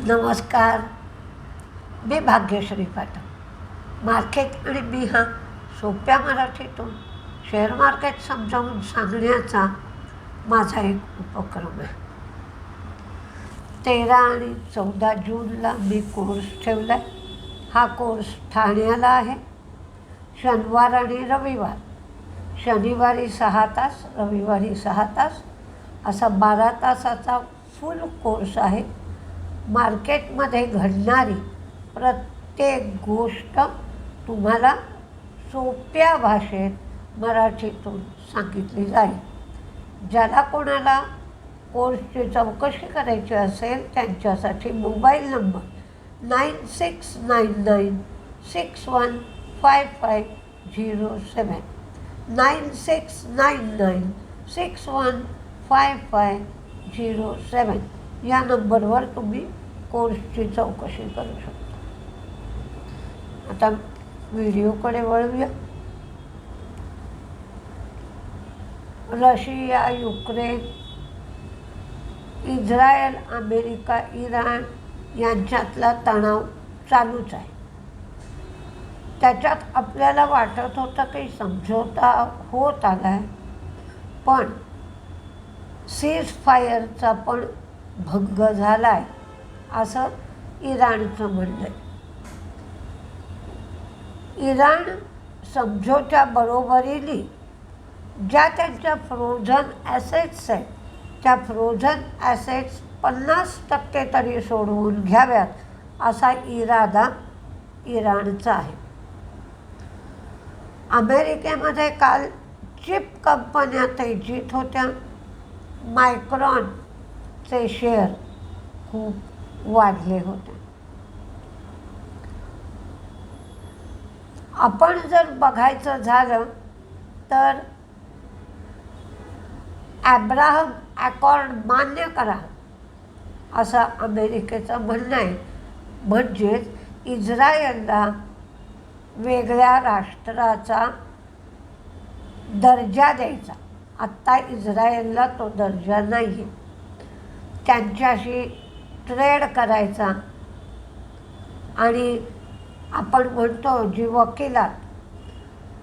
नमस्कार. मी भाग्यश्री पाठक. मार्केट आणि मी हा सोप्या मराठीतून शेअर मार्केट समजावून सांगण्याचा माझा एक उपक्रम आहे. 13 आणि 14 जूनला मी कोर्स ठेवला आहे. हा कोर्स ठाण्याला आहे. शनिवार आणि रविवार, शनिवारी 6 तास, रविवारी 6 तास असा 12 तासाचा फुल कोर्स आहे. मार्केटमध्ये घडणारी प्रत्येक गोष्ट तुम्हाला सोप्या भाषेत मराठीतून सांगितली जाईल. ज्याला कोणाला कोर्सची चौकशी करायची असेल त्यांच्यासाठी मोबाईल नंबर 9699615507 9699615507 या नंबरवर तुम्ही कोर्सची चौकशी करू शकता. आता व्हिडिओकडे वळूया. Russia, Ukraine, Israel, America, Iran यांच्यातला तणाव चालूच आहे. त्याच्यात आपल्याला वाटत होतं की समझोता होत आला आहे, पण सीज फायरचा पण भंग झाला आहे असं इराणचं म्हणणं आहे. इराण समझोत्या बरोबरीने ज्या त्यांच्या फ्रोझन ॲसेट्स आहेत त्या फ्रोझन ॲसेट्स 50% तरी सोडवून घ्याव्यात असा इरादा इराणचा आहे. अमेरिकेमध्ये काल चिप कंपन्या तेजीत होत्या. मायक्रॉनचे शेअर खूप वाढले होते. आपण जर बघायचं झालं तर ॲब्राहम ॲकॉर्ड मान्य करा असं अमेरिकेचं म्हणणं आहे. म्हणजेच इस्रायलला वेगळ्या राष्ट्राचा दर्जा द्यायचा. आत्ता इस्रायलला तो दर्जा नाही आहे. त्यांच्याशी ट्रेड करायचा आणि आपण म्हणतो जी वकिलात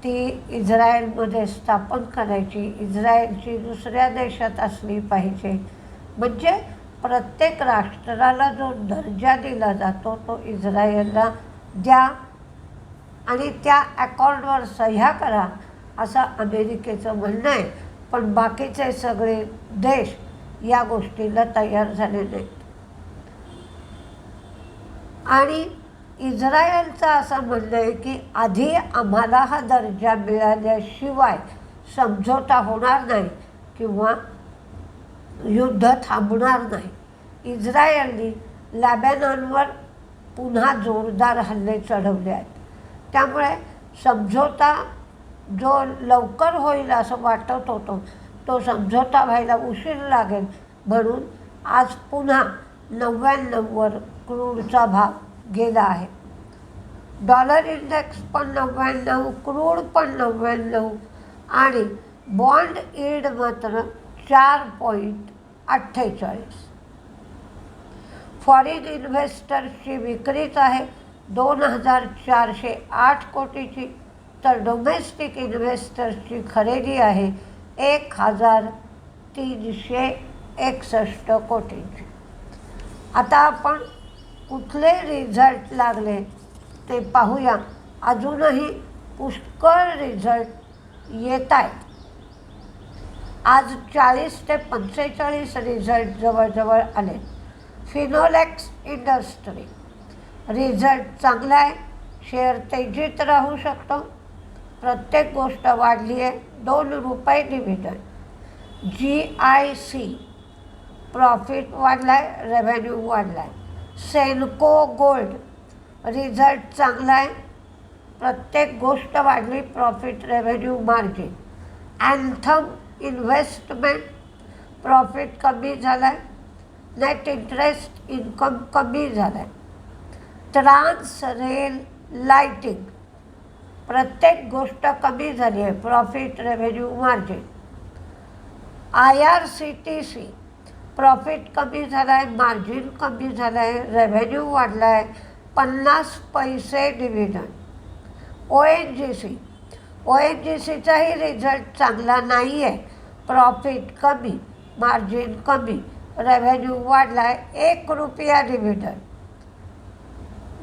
ती इस्रायलमध्ये स्थापन करायची. इस्रायलची दुसऱ्या देशात असली पाहिजे. म्हणजे प्रत्येक राष्ट्राला जो दर्जा दिला जातो तो इस्रायलला द्या आणि त्या ॲकॉर्डवर सह्या करा असं अमेरिकेचं म्हणणं आहे. पण बाकीचे सगळे देश या गोष्टीला तयार झाले नाहीत. आणि इस्रायलचं असं म्हणणं आहे की आधी आम्हाला हा दर्जा मिळाल्याशिवाय समझोता होणार नाही किंवा युद्ध थांबणार नाही. इस्रायलने लेबनॉनवर पुन्हा जोरदार हल्ले चढवले आहेत. त्यामुळे समझोता जो लवकर होईल असं वाटत होतं तो समझोता व्हायला उशीर लागेल. म्हणून आज पुन्हा 99वर क्रूडचा भाव गेला आहे. डॉलर इंडेक्स पण 99, क्रूड पण 99 आणि बॉन्ड यील्ड मात्र 4.48. फॉरेन इन्व्हेस्टर्सची विक्रीच आहे 2408 कोटीची, तर डोमेस्टिक इन्व्हेस्टर्सची खरेदी आहे 1361 कोटींची. आता आपण कुठले रिझल्ट लागले ते पाहूया. अजूनही पुष्कळ रिझल्ट येत आहेत. आज 40 ते 45 रिझल्ट जवळजवळ आले. फिनोलेक्स इंडस्ट्री रिझल्ट चांगला आहे. शेअर तेजीत राहू शकतो. प्रत्येक गोष्ट वाढली आहे. 2 रुपये डिव्हिडंड. GIC प्रॉफिट वाढला आहे, रेव्हेन्यू वाढला आहे. सेनको गोल्ड रिझल्ट चांगला आहे. प्रत्येक गोष्ट वाढली, profit, revenue, margin. Anthem investment profit कमी झाला आहे. नेट इंटरेस्ट इन्कम कमी झाला आहे. ट्रान्स रेल लाइटिंग प्रत्येक गोष्ट कमी झाली आहे, profit, revenue, margin. IRCTC profit कमी झाला आहे, मार्जिन कमी झालं आहे, रेव्हेन्यू वाढला आहे, 50 पैसे डिव्हिडंड. ओ एन जी सीचाही रिझल्ट चांगला नाही आहे. प्रॉफिट कमी, मार्जिन कमी, रेव्हेन्यू वाढला आहे, 1 रुपया डिव्हिडंड.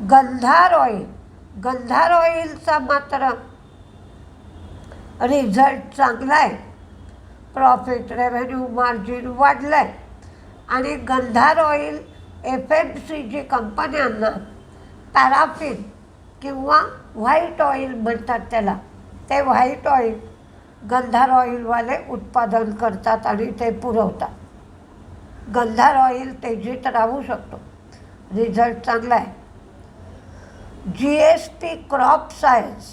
गंधार ऑइलचा मात्र रिझल्ट चांगला आहे. प्रॉफिट, रेव्हेन्यू, मार्जिन वाढलं आहे आणि गंधार ऑइल FMCG कंपन्यांना पॅराफिन किंवा व्हाईट ऑइल म्हणतात त्याला, ते व्हाईट ऑइल गंधार ऑइलवाले उत्पादन करतात आणि ते पुरवतात. गंधार ऑइल तेजीत राहू शकतो, रिझल्ट चांगला आहे. GSP क्रॉप सायन्स,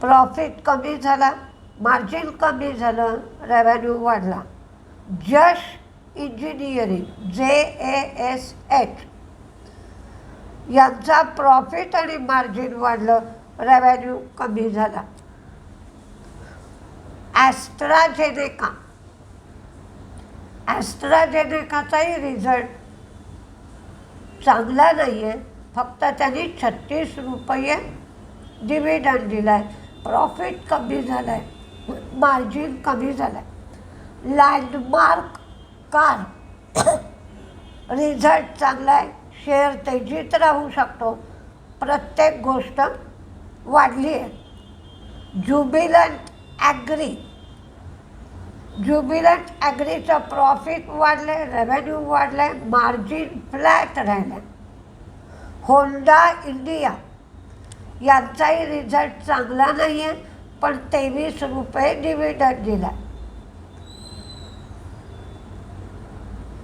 प्रॉफिट कमी झाला, मार्जिन कमी झालं, रेव्हेन्यू वाढला. जश इंजिनिअरिंग JASH यांचा प्रॉफिट आणि मार्जिन वाढलं, रेव्हेन्यू कमी झाला. ॲस्ट्राझेनेकाचाही रिझल्ट चांगला नाही आहे. फक्त त्यांनी 36 रुपये डिव्हिडंड दिला आहे. प्रॉफिट कमी झालं आहे, मार्जिन कमी झालं आहे. लँडमार्क कार रिझल्ट चांगला आहे, शेअर तेजीत राहू शकतो, प्रत्येक गोष्ट वाढली आहे. ज्युबिलंट ॲग्रीचं प्रॉफिट वाढलं आहे, रेव्हेन्यू वाढलं आहे, मार्जिन फ्लॅट राहिलं आहे. होंडा इंडिया यांचाही रिझल्ट चांगला नाही आहे, पण 23 रुपये डिव्हिडंड दिला.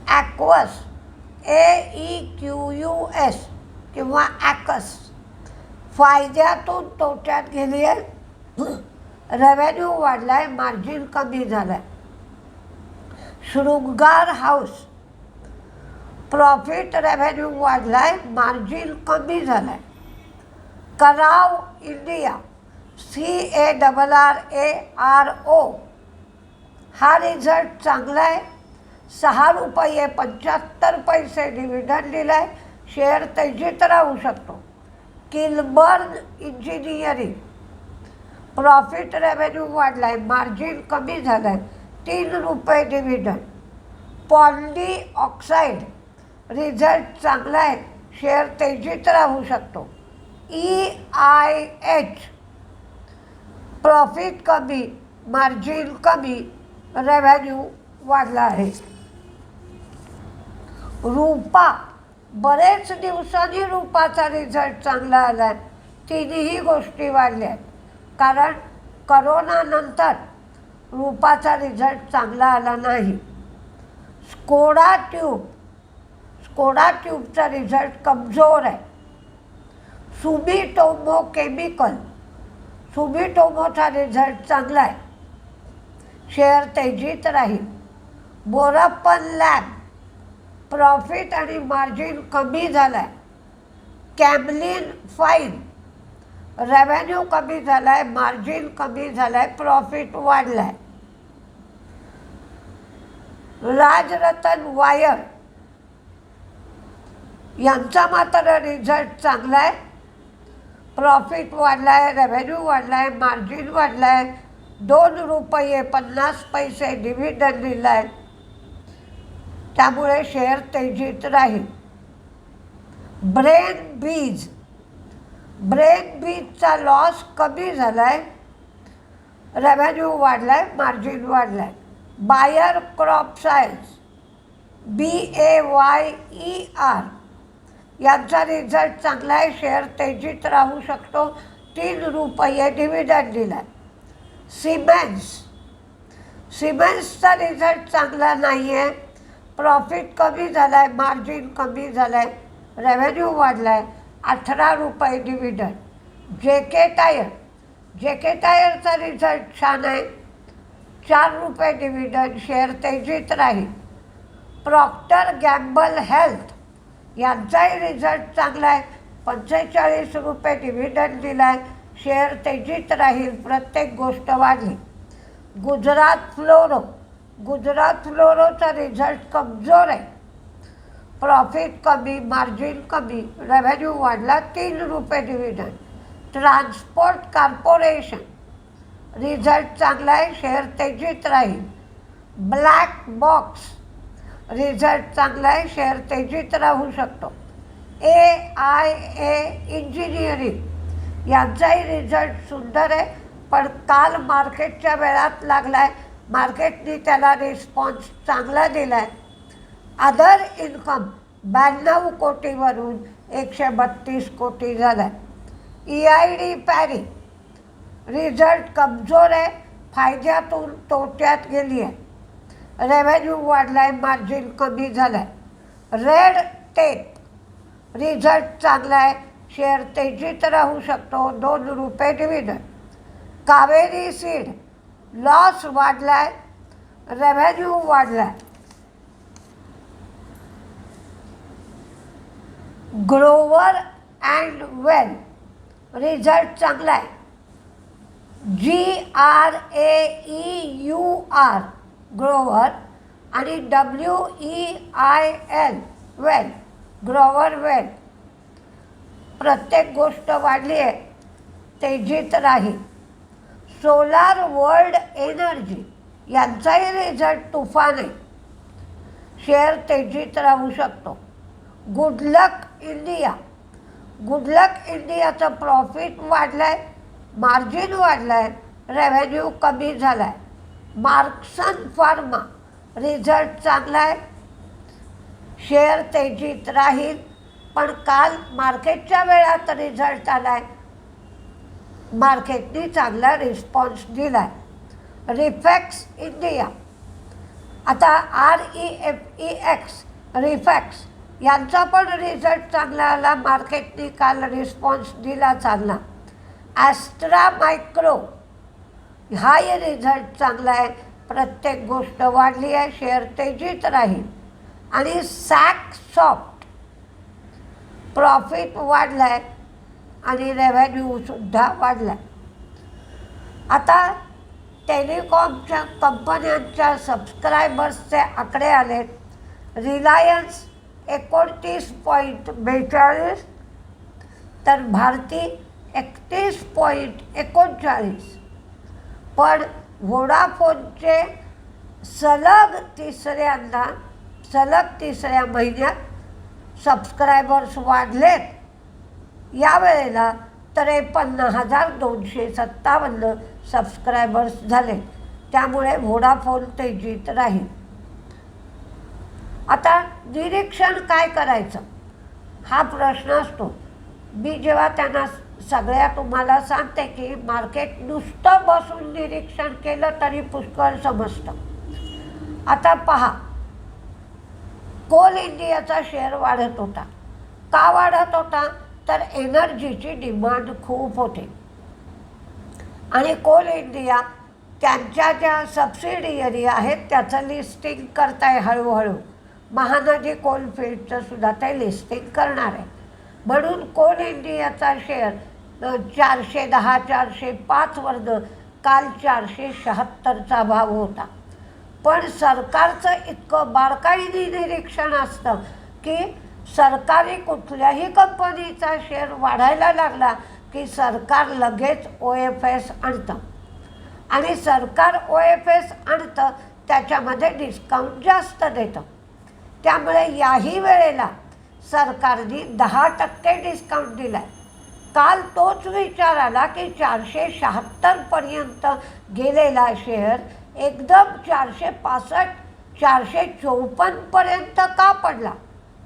ॲक्वस AEQUS किंवा ॲकस फायद्यातून तोट्यात गेली आहे. रेव्हेन्यू वाढला आहे, मार्जिन कमी झालं आहे. शृंगार हाऊस, प्रॉफिट, रेव्हेन्यू वाढला आहे, मार्जिन कमी झालं आहे. कराव इंडिया CARRARO हा रिझल्ट चांगला आहे, 6 रुपये 75 पैसे डिव्हिडंड दिला आहे, शेअर तेजीत राहू शकतो. किलबर्न इंजिनिअरिंग, प्रॉफिट, रेव्हेन्यू वाढला आहे, मार्जिन कमी झालं आहे, 3 रुपये डिव्हिडंड. पॉन्डी ऑक्साईड रिझल्ट चांगला आहे, शेअर तेजीत राहू शकतो. EIH प्रॉफिट कमी, मार्जिन कमी, रेव्हेन्यू वाढला आहे. रुपा, बरेच दिवसांनी रुपाचा रिझल्ट चांगला आला आहे. तिन्ही गोष्टी वाढल्या आहेत, कारण करोनानंतर रुपाचा रिझल्ट चांगला आला नाही. स्कोडा ट्यूबचा रिझल्ट कमजोर आहे. सुमिटोमोचा रिझल्ट चांगला आहे, शेअर तेजीत राहील. बोरप्पन लॅब, प्रॉफिट आणि मार्जिन कमी झालं आहे. कॅमलिन फाईन, रेव्हेन्यू कमी झाला आहे, मार्जिन कमी झालं आहे, प्रॉफिट वाढला आहे. राजरतन वायर यांचा मात्र रिझल्ट चांगला आहे, प्रॉफिट वाढला आहे, रेव्हेन्यू वाढला आहे, मार्जिन वाढला आहे, 2 रुपये 50 पैसे डिव्हिडंड दिला आहे, त्यामुळे शेअर तेजीत राहील. ब्रेन बीजचा लॉस कमी झाला आहे, रेव्हेन्यू वाढला आहे, मार्जिन वाढला आहे. बायर क्रॉप सायन्स BAYER यांचा रिझल्ट चांगला आहे, शेअर तेजीत राहू शकतो, 3 रुपये डिव्हिडंड दिला आहे. सिमेन्सचा रिझल्ट चांगला नाही आहे, प्रॉफिट कमी झाला आहे, मार्जिन कमी झालं आहे, रेव्हेन्यू वाढला आहे, 18 रुपये डिव्हिडंड. JK टायरचा रिझल्ट छान आहे, 4 रुपये डिव्हिडंड, शेअर तेजीत राहील. प्रॉक्टर गॅम्बल हेल्थ यांचाही रिझल्ट चांगला आहे, 45 रुपये डिव्हिडंड दिला आहे, शेअर तेजीत राहील, प्रत्येक गोष्ट वाढली. गुजरात फ्लोरो गुजरात फ्लोरोचा रिझल्ट कमजोर आहे, प्रॉफिट कमी, मार्जिन कमी, रेव्हेन्यू वाढला, 3 रुपये डिव्हिडंड. ट्रान्सपोर्ट कॉर्पोरेशन रिझल्ट चांगला आहे, शेअर तेजीत राहील. ब्लॅक बॉक्स रिझल्ट चांगला आहे, शेअर तेजीत राहू शकतो. AIA इंजिनिअरिंग यांचाही रिझल्ट सुंदर आहे, पण काल मार्केटच्या वेळात लागला आहे, मार्केटने त्याला रिस्पॉन्स चांगला दिला आहे. अदर इन्कम 92 कोटीवरून 132 कोटी झाला आहे. EID पॅरी रिझल्ट कमजोर आहे, फायद्यातून तोट्यात गेली आहे. रेव्हेन्यू वाढला आहे, मार्जिन कमी झालं आहे. रेड टेप रिझल्ट चांगला आहे, शेअर तेजीत राहू शकतो, 2 रुपये डिव्हिडंड. कावेरी सीड लॉस वाढला आहे, रेव्हेन्यू वाढला आहे. ग्रोवर अँड वेल रिझल्ट चांगला आहे. GRAEUR ग्रोवर आणि WEIL वेल, ग्रोवर वेल. प्रत्येक गोष्ट वाढली आहे, तेजीत राहील. सोलार वर्ल्ड एनर्जी यांचाही रिझल्ट तुफान आहे, शेअर तेजीत राहू शकतो. गुडलक इंडियाचं प्रॉफिट वाढलं आहे, मार्जिन वाढलं आहे, रेव्हेन्यू कमी झाला आहे. मार्क्सन फार्मा रिझल्ट चांगला आहे, शेअर तेजीत राहील, पण काल मार्केटच्या वेळात रिझल्ट आला आहे, मार्केटने चांगला रिस्पॉन्स दिला आहे. रिफॅक्स इंडिया, आता REFEX रिफॅक्स यांचा पण रिझल्ट चांगला आला, मार्केटने काल रिस्पॉन्स दिला चांगला. ॲस्ट्रा मायक्रो हाही रिझल्ट चांगला आहे, प्रत्येक गोष्ट वाढली आहे, शेअर तेजीत राहील. आणि सॅक सॉफ्ट प्रॉफिट वाढलं आहे आणि रेव्हेन्यूसुद्धा वाढला आहे. आता टेलिकॉमच्या कंपन्यांच्या सबस्क्रायबर्सचे आकडे आलेत. रिलायन्स 29.42, तर भारती 31.39. पण व्होडाफोनचे सलग तिसऱ्या महिन्यात सबस्क्रायबर्स वाढलेत यावेळेला, तर 53,257 सबस्क्रायबर्स झाले, त्यामुळे व्होडाफोन तेजीत राहील. आता निरीक्षण काय करायचं हा प्रश्न असतो. मी जेव्हा त्यांना सगळ्या तुम्हाला सांगते की मार्केट नुसतं बसून निरीक्षण केलं तरी पुष्कळ समजतं. आता पहा, कोल इंडियाचा शेअर वाढत होता. का वाढत होता? तर एनर्जीची डिमांड खूप होते आणि कोल इंडिया त्यांच्या ज्या सबसिडियरी आहेत त्याचं लिस्टिंग करताय हळूहळू. महानदी कोलफिल्डचं सुद्धा ते लिस्टिंग करणार आहे. म्हणून कोल इंडियाचा शेअर 410 405 वर्ग काल 476चा भाव होता. पण सरकारचं इतकं बारकाईने निरीक्षण असतं की सरकारी कुठल्याही कंपनीचा शेअर वाढायला लागला की सरकार लगेच OFS आणतं आणि सरकार OFS आणतं त्याच्यामध्ये डिस्काउंट जास्त देतं. त्यामुळे याही वेळेला सरकारने 10% डिस्काउंट दिला आहे. काल तोच विचार आला की 476पर्यंत गेलेला शेअर एकदम 465 454पर्यंत का पडला?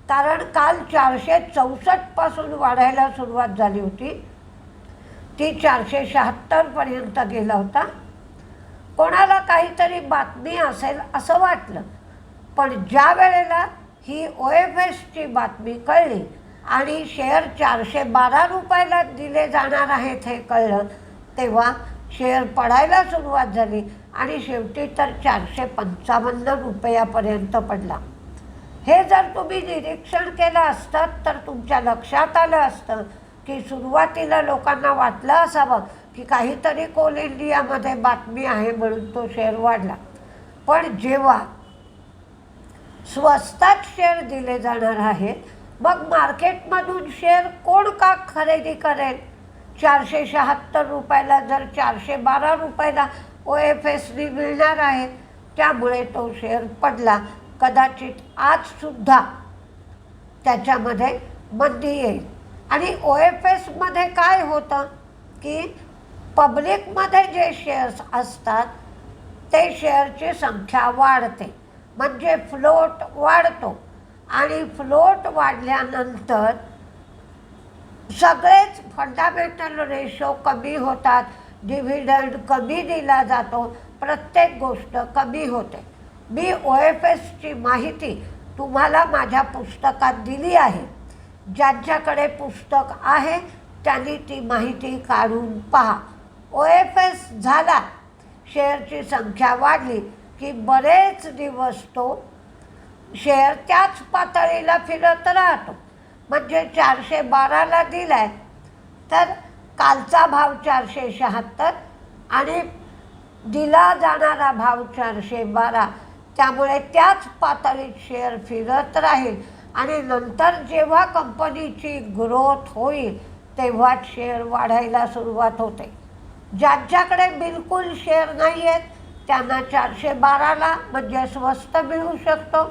कारण काल 464पासून वाढायला सुरुवात झाली होती, ती 476पर्यंत गेला होता. कोणाला काहीतरी बातमी असेल असं वाटलं, पण ज्या वेळेला ही OFSची बातमी कळली आणि शेअर 412 रुपयाला दिले जाणार आहेत हे कळलं, तेव्हा शेअर पडायला सुरुवात झाली आणि शेवटी तर 455 रुपयापर्यंत पडला. हे जर तुम्ही निरीक्षण केलं असतं तर तुमच्या लक्षात आलं असतं की सुरुवातीला लोकांना वाटलं असावं की काहीतरी कोल इंडियामध्ये बातमी आहे म्हणून तो शेअर वाढला. पण जेव्हा स्वस्तात शेअर दिले जाणार आहेत, मग मार्केटमधून शेअर कोण का खरेदी करेल? 476 रुपयाला जर 412 रुपयाला OFSनी मिळणार आहे, त्यामुळे तो शेअर पडला. कदाचित आजसुद्धा त्याच्यामध्ये मंदी येईल. आणि OFSमध्ये काय होतं की पब्लिकमध्ये जे शेअर्स असतात ते शेअरची संख्या वाढते, म्हणजे फ्लोट वाढतो. आणि फ्लोट वाढल्यानंतर सगळेच फंडामेंटल रेशो कमी होतात, डिव्हिडंड कमी दिला जातो, प्रत्येक गोष्ट कमी होते. मी OFSची माहिती तुम्हाला माझ्या पुस्तकात दिली आहे. ज्यांच्याकडे पुस्तक आहे त्यांनी ती माहिती काढून पहा. OFS झाला, शेअरची संख्या वाढली की बरेच दिवस तो शेअर त्याच पातळीला फिरत राहतो. म्हणजे 412ला दिला आहे तर कालचा भाव 476 आणि दिला जाणारा भाव 412, त्यामुळे त्याच पातळीत शेअर फिरत राहील. आणि नंतर जेव्हा कंपनीची ग्रोथ होईल तेव्हाच शेअर वाढायला सुरुवात होते. ज्यांच्याकडे बिलकुल शेअर नाही आहेत त्यांना 412ला म्हणजे स्वस्त मिळू शकतो.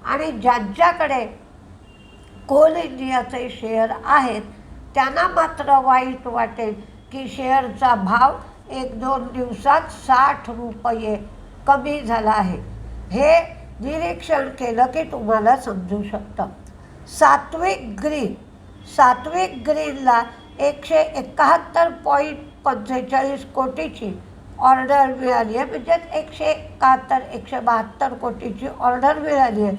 आणि ज्यांच्याकडे कोल इंडियाचे शेअर आहेत त्यांना मात्र वाईट वाटेल की शेअरचा भाव 1-2 दिवसात 60 रुपये कमी झाला आहे. हे निरीक्षण केलं की तुम्हाला समजू शकतं. सात्विक ग्रीनला 171.45 कोटीची ऑर्डर मिळाली आहे, म्हणजे 172 कोटीची ऑर्डर मिळाली आहे,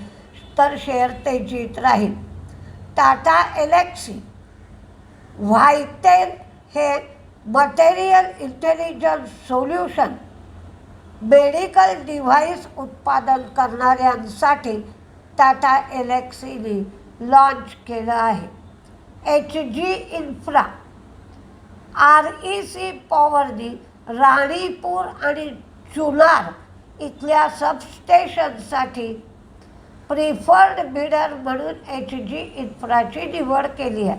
तर शेअर तेजीत राहील. टाटा एलेक्सी व्हायटेल हे material intelligence solution medical device उत्पादन करणाऱ्यांसाठी टाटा एलेक्सीने लॉन्च केलं आहे. HG इन्फ्रा REC पॉवरनी राणीपूर आणि चुनार इथल्या सबस्टेशनसाठी प्रिफर्ड बिडर म्हणून HG इन्फ्राची निवड केली आहे.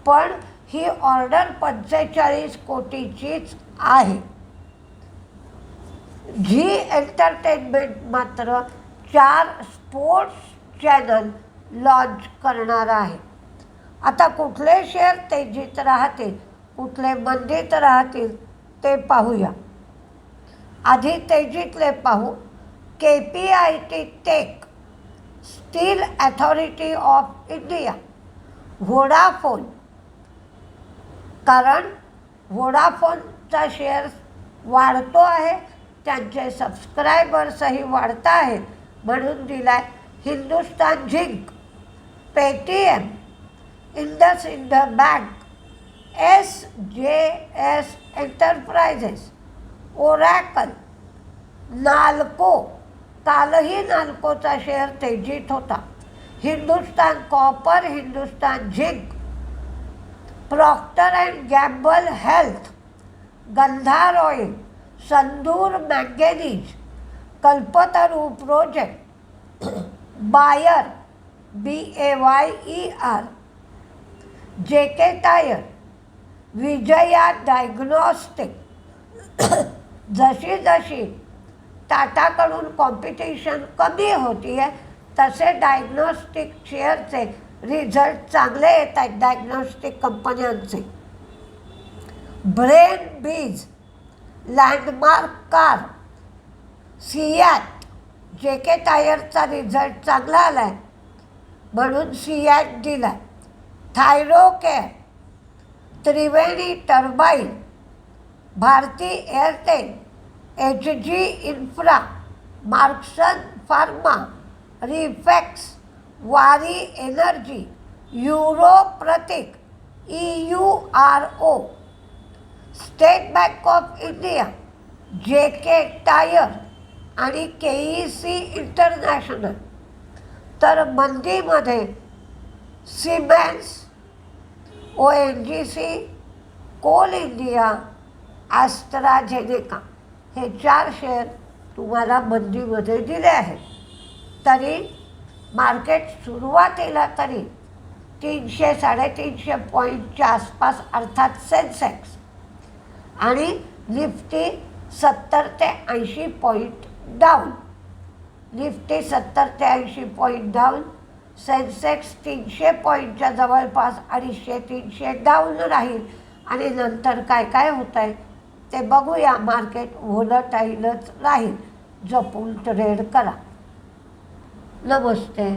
पण ही ऑर्डर 45 कोटीचीच आहे. झी एंटरटेनमेंट मात्र 4 स्पोर्ट्स चॅनल लॉन्च करणार आहे. आता कुठले शेअर तेजीत राहतील, कुठले मंदीत राहतील ते पाहूया. आधी तेजीतले पाहू. KPIT tech, steel authority of India, Vodafone. कारण व्होडाफोनचा शेअर वाढतो आहे, त्यांचे सबस्क्रायबर्सही वाढत आहेत म्हणून दिलाय. Hindustan zinc, Paytm, IndusInd bank, SJS enterprises, Oracle, NALCO. कालही नाल्कोचा शेअर तेजीत होता. Hindustan copper, Hindustan zinc, Procter and Gamble health, Gandhar oil, Sandur manganese, Kalpataru project, Bayer BAYER, JK tyre, Vijaya diagnostic. जशी जशी टाटाकडून कॉम्पिटिशन कमी होती आहे तसे डायग्नॉस्टिक शेअरचे रिझल्ट चांगले येत आहेत डायग्नॉस्टिक कंपन्यांचे. Brainbees, Landmark cars, CEAT. JK टायरचा रिझल्ट चांगला आला आहे म्हणून सिॲट दिला. Thyrocare, Triveni turbine, Bharti Airtel, HG infra, Marksans pharma, Refex, Waaree energy, euro Prateek, EURO, State Bank of India, JK tyre आणि KEC इंटरनॅशनल. तर मंदीमध्ये Siemens, ONGC, Coal India, AstraZeneca हे 4 शेअर तुम्हाला मंदीमध्ये दिले आहेत. तरी मार्केट सुरुवातीला तरी 300-350 पॉईंटच्या आसपास अर्थात सेन्सेक्स आणि निफ्टी 70 ते 80 पॉईंट डाऊन. निफ्टी 70 ते 80 पॉईंट डाऊन, सेन्सेक्स 300 पॉईंटच्या जवळपास 250-300 डाऊन राहील. आणि नंतर काय काय होतं आहे ते बघूया. मार्केट व्होलटाईलच राहील. जपून ट्रेड करा. नमस्ते.